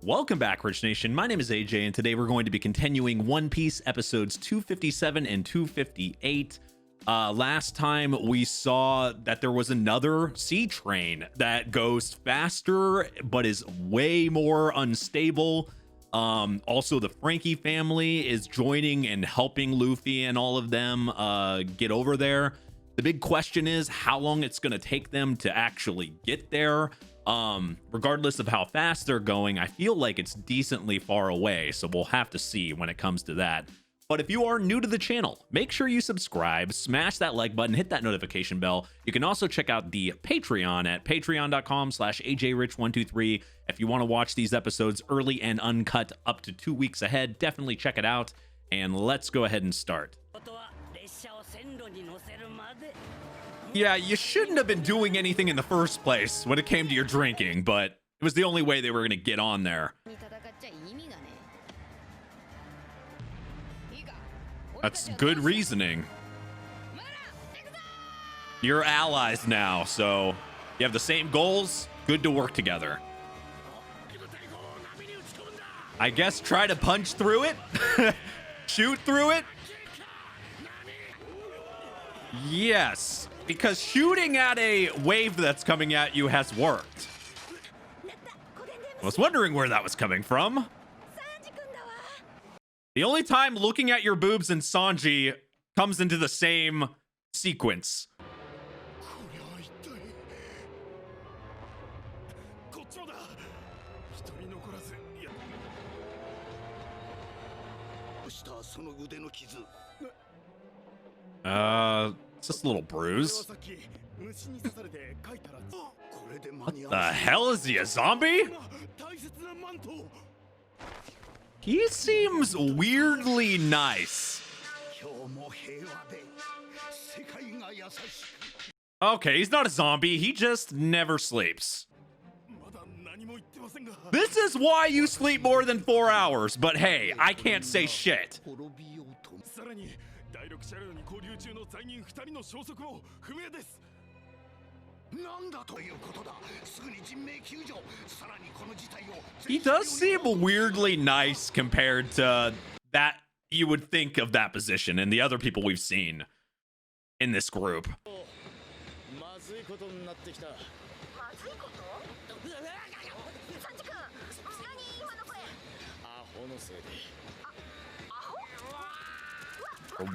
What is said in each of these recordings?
Welcome back, Rich Nation. My name is AJ, and today we're going to be continuing One Piece episodes 257 and 258. Last time we saw that there was another sea train that goes faster, but is way more unstable. Also, the Frankie family is joining and helping Luffy and all of them get over there. The big question is how long it's going to take them to actually get there. Regardless of how fast they're going, I feel like it's decently far away, so we'll have to see when it comes to that. But if you are new to the channel, make sure you subscribe, smash that like button, hit that notification bell. You can also check out the Patreon at patreon.com/ajrich123. If you want to watch these episodes early and uncut up to 2 weeks ahead, definitely check it out. And let's go ahead and start. Yeah, you shouldn't have been doing anything in the first place when it came to your drinking, but it was the only way they were going to get on there. That's good reasoning. You're allies now, so you have the same goals. Good to work together. I guess try to punch through it. Shoot through it. Yes, because shooting at a wave that's coming at you has worked. I was wondering where that was coming from. The only time looking at your boobs and Sanji comes into the same sequence. It's just a little bruise. What the hell? Is he a zombie? He seems weirdly nice. Okay, he's not a zombie. He just never sleeps. This is why you sleep more than 4 hours, but hey, I can't say shit. He does seem weirdly nice compared to that you would think of that position and the other people we've seen in this group.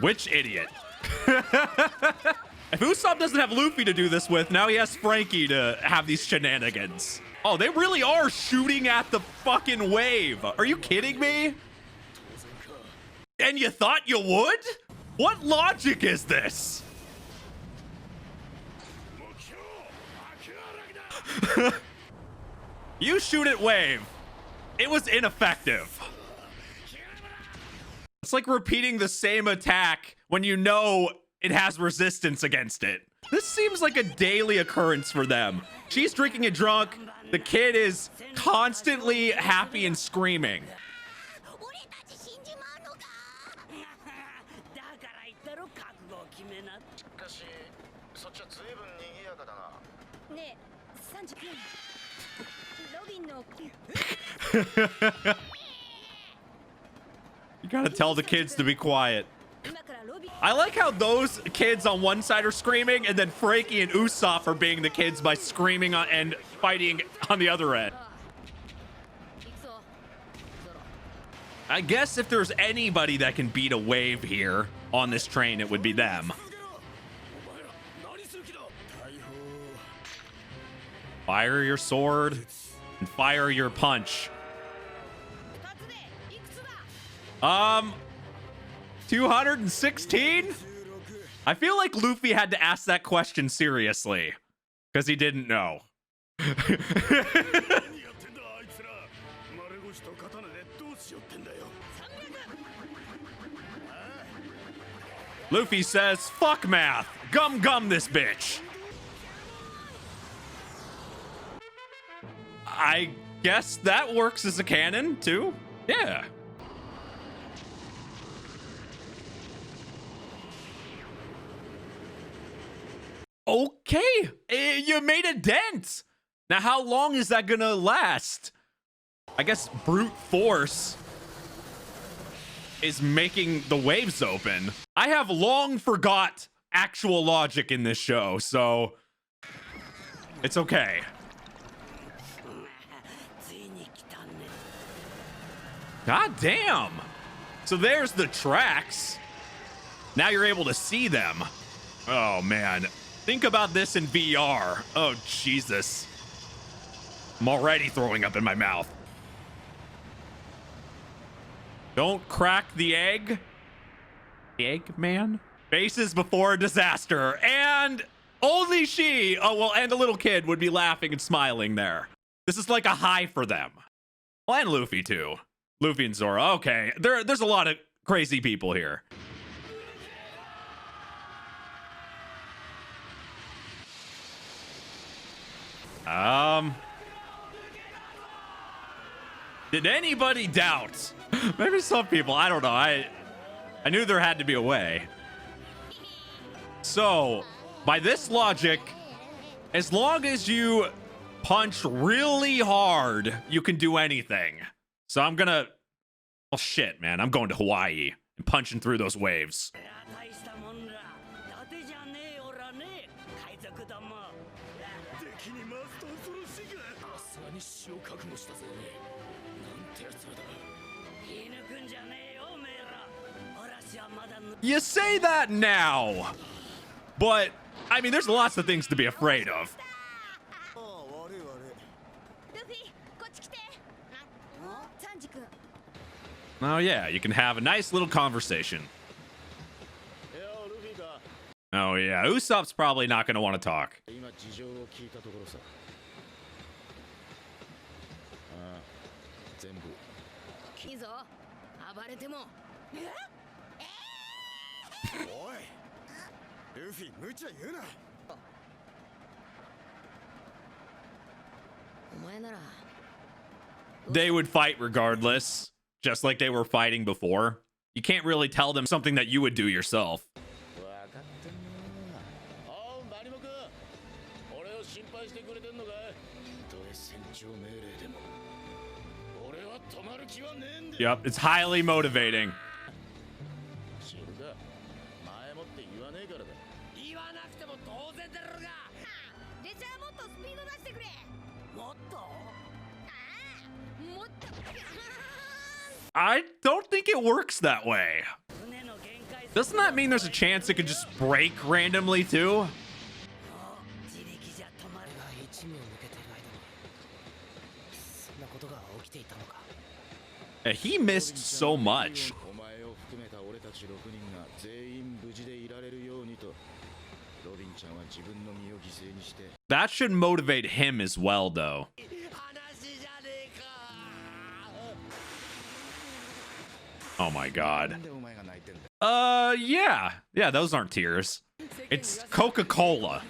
Which idiot? If Usopp doesn't have Luffy to do this with, now he has Frankie to have these shenanigans. Oh, they really are shooting at the fucking wave. Are you kidding me? And you thought you would? What logic is this? You shoot at wave. It was ineffective. It's like repeating the same attack when you know it has resistance against it. This seems like a daily occurrence for them. She's drinking and drunk. The kid is constantly happy and screaming. You gotta tell the kids to be quiet. I like how those kids on one side are screaming, and then Frankie and Usopp are being the kids by screaming and fighting on the other end. I guess if there's anybody that can beat a wave here on this train, it would be them. Fire your sword and fire your punch. 216? I feel like Luffy had to ask that question seriously because he didn't know. Luffy says, fuck math. Gum this bitch. I guess that works as a canon too. Yeah. Okay, you made a dent. Now, how long is that gonna last? I guess brute force is making the waves open. I have long forgot actual logic in this show, so it's okay. God damn. So there's the tracks. Now you're able to see them. Oh man. Think about this in VR. Oh Jesus. I'm already throwing up in my mouth. Don't crack the egg. The egg man? Faces before a disaster. And only she, oh well, and a little kid would be laughing and smiling there. This is like a high for them. Well, and Luffy too. Luffy and Zoro. Okay, there's a lot of crazy people here. Did anybody doubt? Maybe some people, I don't know. I knew there had to be a way. So, by this logic, as long as you punch really hard, you can do anything. So I'm gonna, well shit, man, I'm going to Hawaii and punching through those waves. You say that now, but I mean, there's lots of things to be afraid of. Oh yeah, you can have a nice little conversation. Oh yeah, Usopp's probably not going to want to talk. They would fight regardless, just like they were fighting before. You can't really tell them something that you would do yourself. Yep, it's highly motivating. I don't think it works that way. Doesn't that mean there's a chance it could just break randomly too? He missed so much. That should motivate him as well, though. Oh my god. Yeah, those aren't tears. It's Coca-Cola.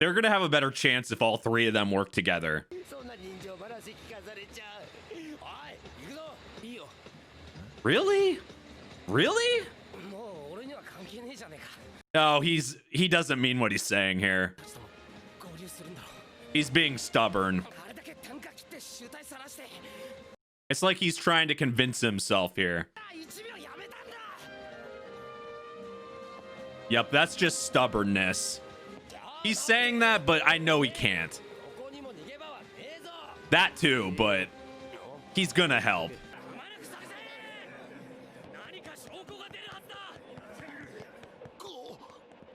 They're gonna have a better chance if all three of them work together. Really? Really? No, he doesn't mean what he's saying here. He's being stubborn. It's like he's trying to convince himself here. Yep, that's just stubbornness. He's saying that, but I know he can't. That too, but he's gonna help.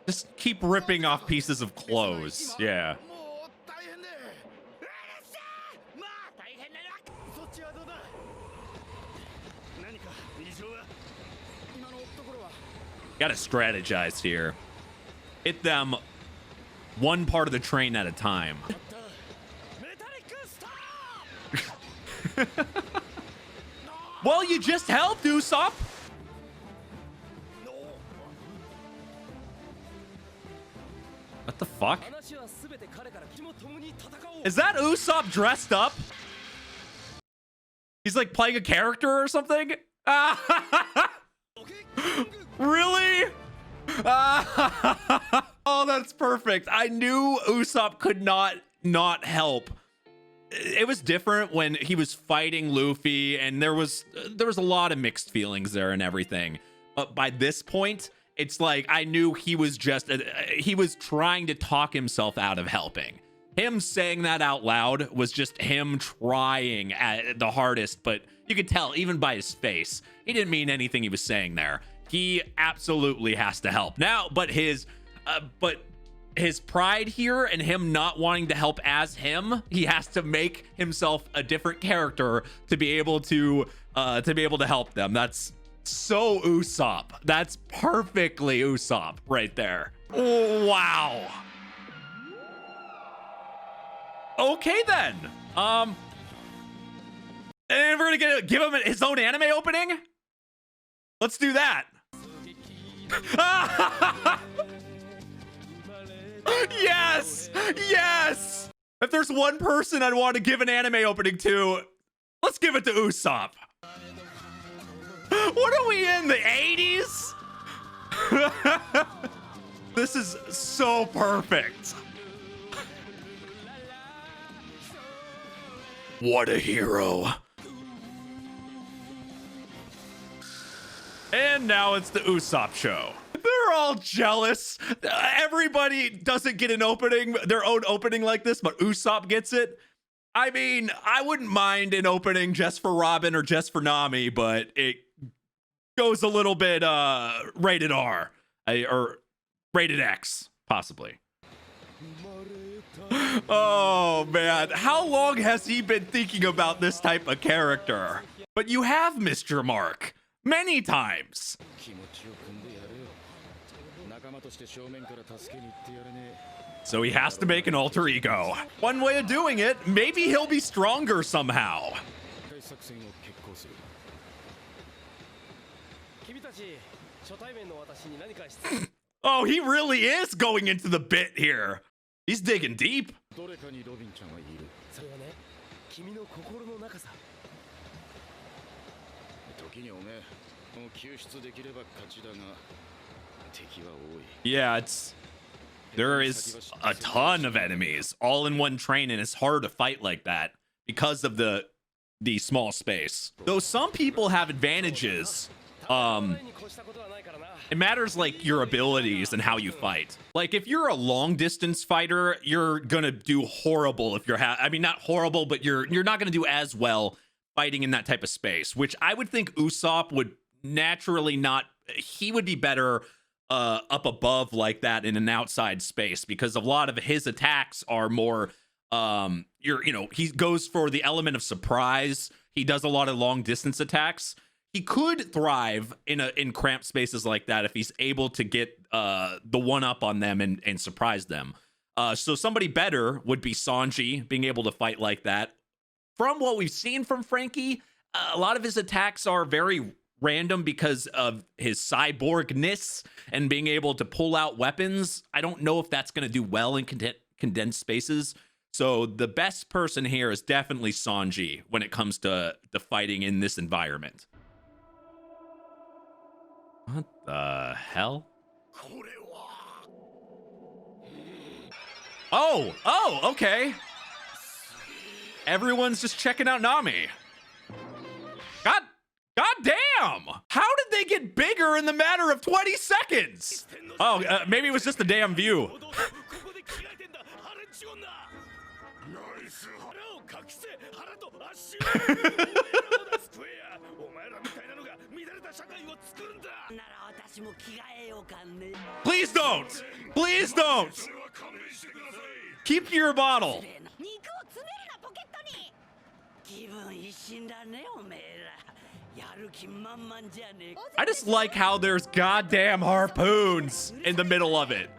Just keep ripping off pieces of clothes. Yeah. Gotta strategize here. Hit them one part of the train at a time. Well, you just helped, Usopp. What the fuck? Is that Usopp dressed up? He's like playing a character or something? Really? Oh, that's perfect. I knew Usopp could not help. It was different when he was fighting Luffy, and there was a lot of mixed feelings there and everything. But by this point, it's like I knew he was just he was trying to talk himself out of helping. Him saying that out loud was just him trying at the hardest, but you could tell even by his face, he didn't mean anything he was saying there. He absolutely has to help now, but his pride here and him not wanting to help as him, he has to make himself a different character to be able to help them. That's so Usopp. That's perfectly Usopp right there. Oh, wow. Okay then. And we're gonna give him his own anime opening. Let's do that. Yes, yes. If there's one person I'd want to give an anime opening to, let's give it to Usopp. What are we in, the 80s? This is so perfect. What a hero. And now it's the Usopp show. They're all jealous. Everybody doesn't get an opening, their own opening like this, but Usopp gets it. I mean, I wouldn't mind an opening just for Robin or just for Nami, but it goes a little bit rated R or rated X, possibly. Oh man, how long has he been thinking about this type of character? But you have Mr. Mark many times. So he has to make an alter ego. One way of doing it, maybe he'll be stronger somehow. Oh, he really is going into the bit here. He's digging deep. Yeah, there is a ton of enemies all in one train, and it's hard to fight like that because of the small space. Though some people have advantages, it matters like your abilities and how you fight. Like if you're a long distance fighter, you're gonna do horrible if you're I mean, not horrible, but you're not gonna do as well fighting in that type of space, which I would think Usopp would naturally not. He would be better up above like that in an outside space, because a lot of his attacks are more he goes for the element of surprise. He does a lot of long distance attacks. He could thrive in cramped spaces like that if he's able to get the one up on them and surprise them. So somebody better would be Sanji, being able to fight like that. From what we've seen from Frankie, a lot of his attacks are very random because of his cyborgness and being able to pull out weapons. I don't know if that's going to do well in condensed spaces. So the best person here is definitely Sanji when it comes to the fighting in this environment. What the hell? Oh, okay. Everyone's just checking out Nami. God damn! How did they get bigger in the matter of 20 seconds? Oh, maybe it was just the damn view. Please don't! Please don't! Keep your bottle. I just like how there's goddamn harpoons in the middle of it.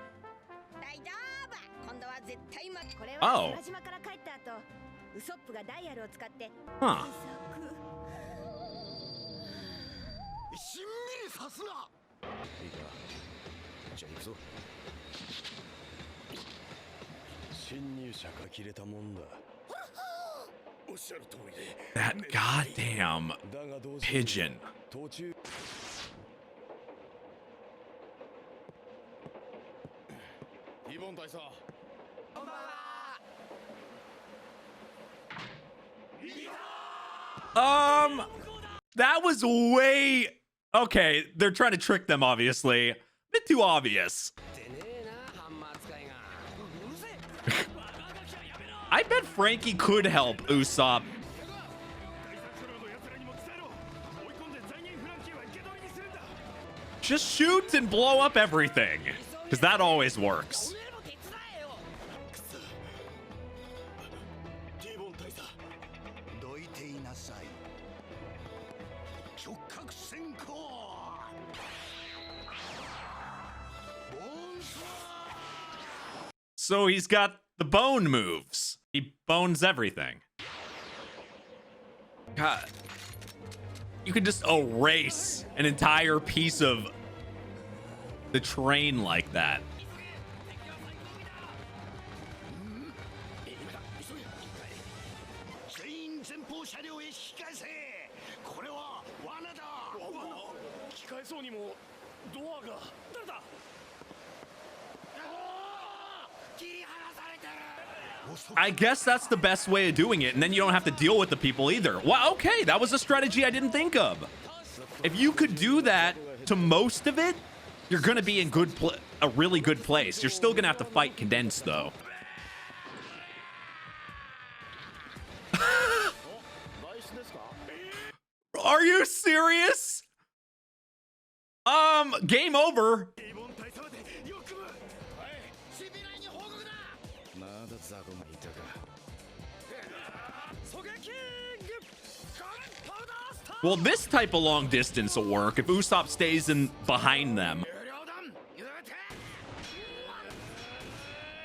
Oh. Huh. That goddamn pigeon. That was way... Okay, they're trying to trick them, obviously. A bit too obvious. I bet Frankie could help Usopp. Just shoot and blow up everything, because that always works. So he's got the bone moves. He bones everything. God. You could just erase an entire piece of the train like that. I guess that's the best way of doing it, and then you don't have to deal with the people either. Well, okay, that was a strategy I didn't think of. If you could do that to most of it, you're gonna be in a really good place. You're still gonna have to fight condensed though. Are you serious? Game over. Well, this type of long distance will work if Usopp stays in behind them.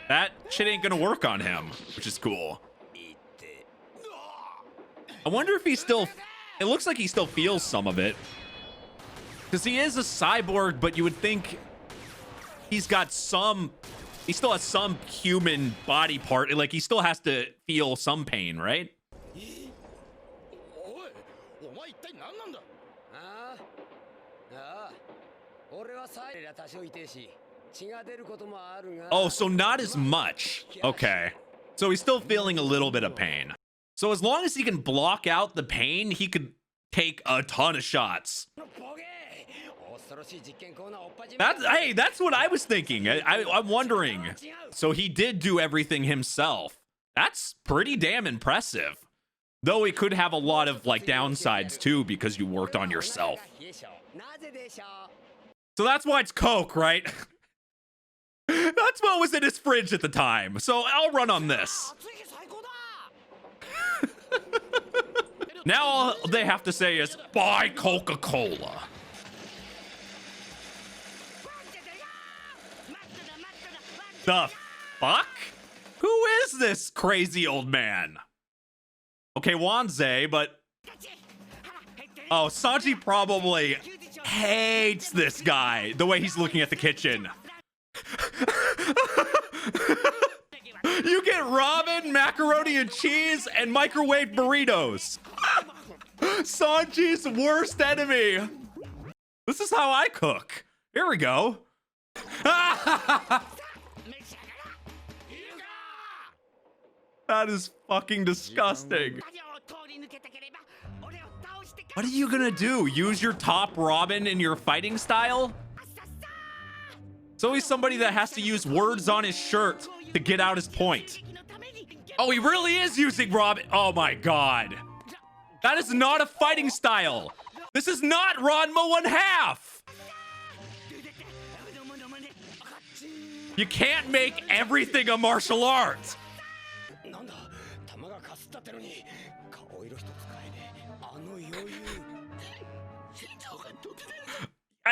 That shit ain't gonna work on him, which is cool. I wonder if he still... It looks like he still feels some of it. Because he is a cyborg, but you would think he's got some... He still has some human body part. Like, he still has to feel some pain, right? Oh, so not as much. Okay. So he's still feeling a little bit of pain. So as long as he can block out the pain, he could take a ton of shots. Hey, that's what I was thinking. I'm wondering. So he did do everything himself. That's pretty damn impressive. Though it could have a lot of like downsides too, because you worked on yourself. So that's why it's Coke, right? That's what was in his fridge at the time. So I'll run on this. Now all they have to say is, buy Coca-Cola. The fuck? Who is this crazy old man? Okay, Wanze, but... Oh, Sanji probably hates this guy, the way he's looking at the kitchen. You get ramen, macaroni and cheese, and microwave burritos. Sanji's worst enemy. This is how I cook. Here we go. That is fucking disgusting. What are you gonna do? Use your top ramen in your fighting style? It's always somebody that has to use words on his shirt to get out his point. Oh, he really is using ramen. Oh my god. That is not a fighting style. This is not Ranma 1/2. You can't make everything a martial art.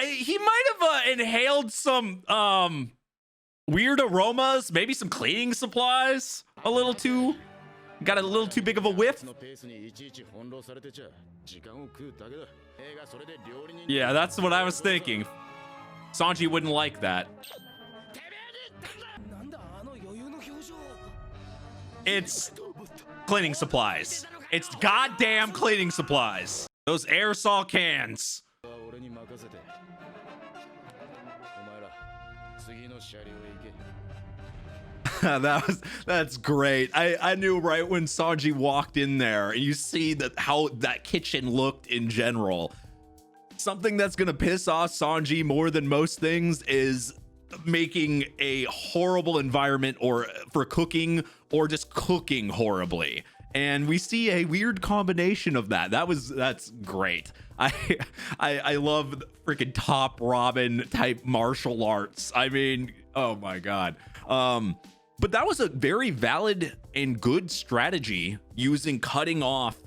He might have inhaled some weird aromas, maybe some cleaning supplies. Got a little too big of a whiff. Yeah, that's what I was thinking. Sanji wouldn't like that. It's cleaning supplies. It's goddamn cleaning supplies. Those aerosol cans. That's great. I knew right when Sanji walked in there and you see that how that kitchen looked in general. Something that's gonna piss off Sanji more than most things is making a horrible environment or for cooking or just cooking horribly. And we see a weird combination of that. That's great. I love the freaking top Robin type martial arts. I mean, oh my god. But that was a very valid and good strategy, using cutting off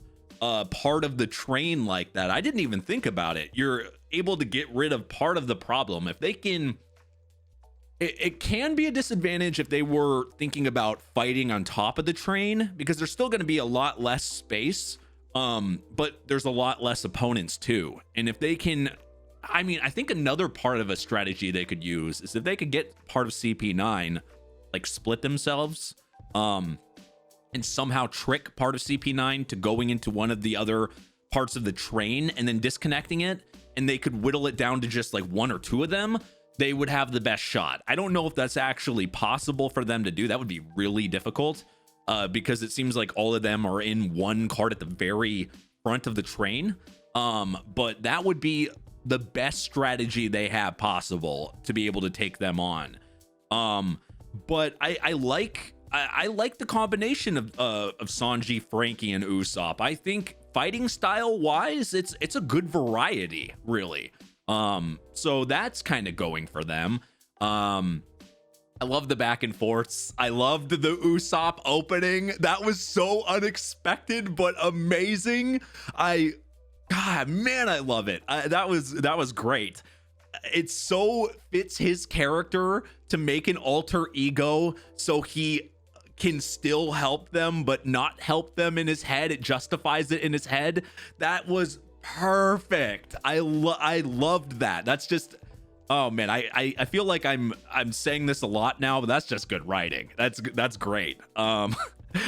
part of the train like that. I didn't even think about it. You're able to get rid of part of the problem. If they can, it can be a disadvantage if they were thinking about fighting on top of the train, because there's still going to be a lot less space, but there's a lot less opponents too. And if they can, I mean, I think another part of a strategy they could use is if they could get part of CP9, like split themselves, and somehow trick part of CP9 to going into one of the other parts of the train and then disconnecting it, and they could whittle it down to just like one or two of them, they would have the best shot. I don't know if that's actually possible for them to do. That would be really difficult, because it seems like all of them are in one cart at the very front of the train. But that would be the best strategy they have possible to be able to take them on. But I like the combination of Sanji, Frankie, and Usopp. I think fighting style wise, it's a good variety, really. So that's kind of going for them. I love the back and forths. I loved the Usopp opening. That was so unexpected but amazing. God, man, I love it. That was great. It so fits his character to make an alter ego so he can still help them but not help them in his head. It justifies it in his head. That was perfect. I loved that. That's just, oh man, I feel like I'm saying this a lot now, but that's just good writing. That's great. And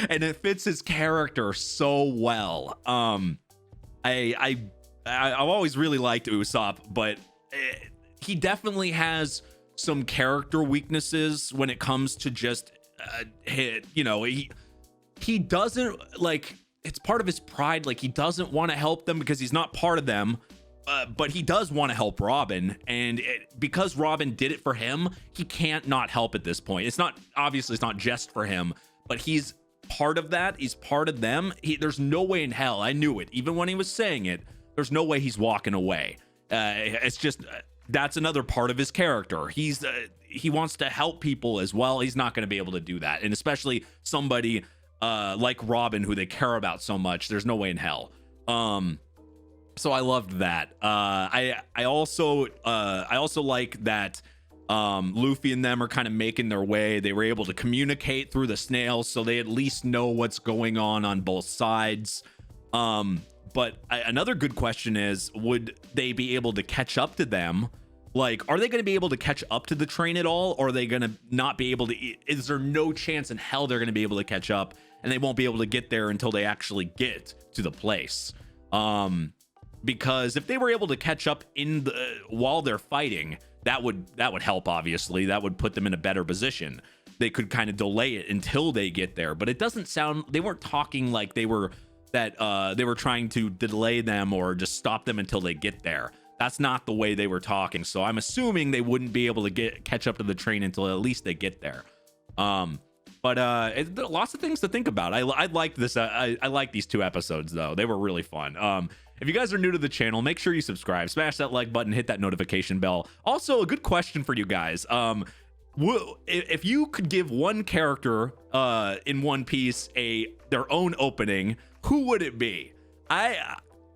it fits his character so well. I've always really liked Usopp, but he definitely has some character weaknesses when it comes to just he doesn't, like, it's part of his pride, like he doesn't want to help them because he's not part of them, but he does want to help Robin, and because Robin did it for him, he can't not help at this point. It's not just for him, but he's part of that. He's part of them. There's no way in hell, I knew it even when he was saying it, there's no way he's walking away. It's just that's another part of his character. He wants to help people as well. He's not going to be able to do that, and especially somebody like Robin, who they care about so much. There's no way in hell. So I loved that. I also like that Luffy and them are kind of making their way. They were able to communicate through the snails, so they at least know what's going on both sides. But another good question is, would they be able to catch up to them? Like, are they going to be able to catch up to the train at all? Or are they going to not be able to? Is there no chance in hell they're going to be able to catch up, and they won't be able to get there until they actually get to the place? Because if they were able to catch up while they're fighting, that would help. Obviously, that would put them in a better position. They could kind of delay it until they get there, but it doesn't sound, they weren't talking like they were trying to delay them or just stop them until they get there. That's not the way they were talking. So I'm assuming they wouldn't be able to catch up to the train until at least they get there. But there are lots of things to think about. I liked this. I like these two episodes though. They were really fun. If you guys are new to the channel, make sure you subscribe, smash that like button, hit that notification bell. Also, a good question for you guys. If you could give one character in One Piece their own opening, who would it be?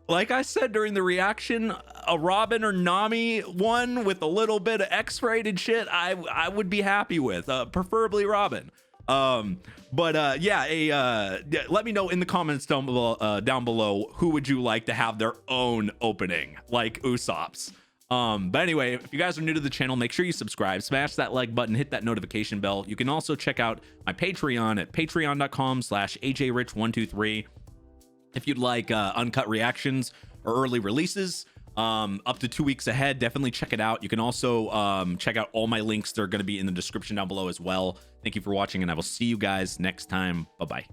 Like I said during the reaction, a Robin or Nami one with a little bit of X-rated shit, I would be happy with, preferably Robin. Let me know in the comments down below who would you like to have their own opening, like Usopp's. But anyway, if you guys are new to the channel, make sure you subscribe, smash that like button, hit that notification bell. You can also check out my Patreon at patreon.com/ajrich123 if you'd like uncut reactions or early releases. up to 2 weeks ahead. Definitely check it out. You can also check out all my links. They're going to be in the description down below as well. Thank you for watching, and I will see you guys next time. Bye bye.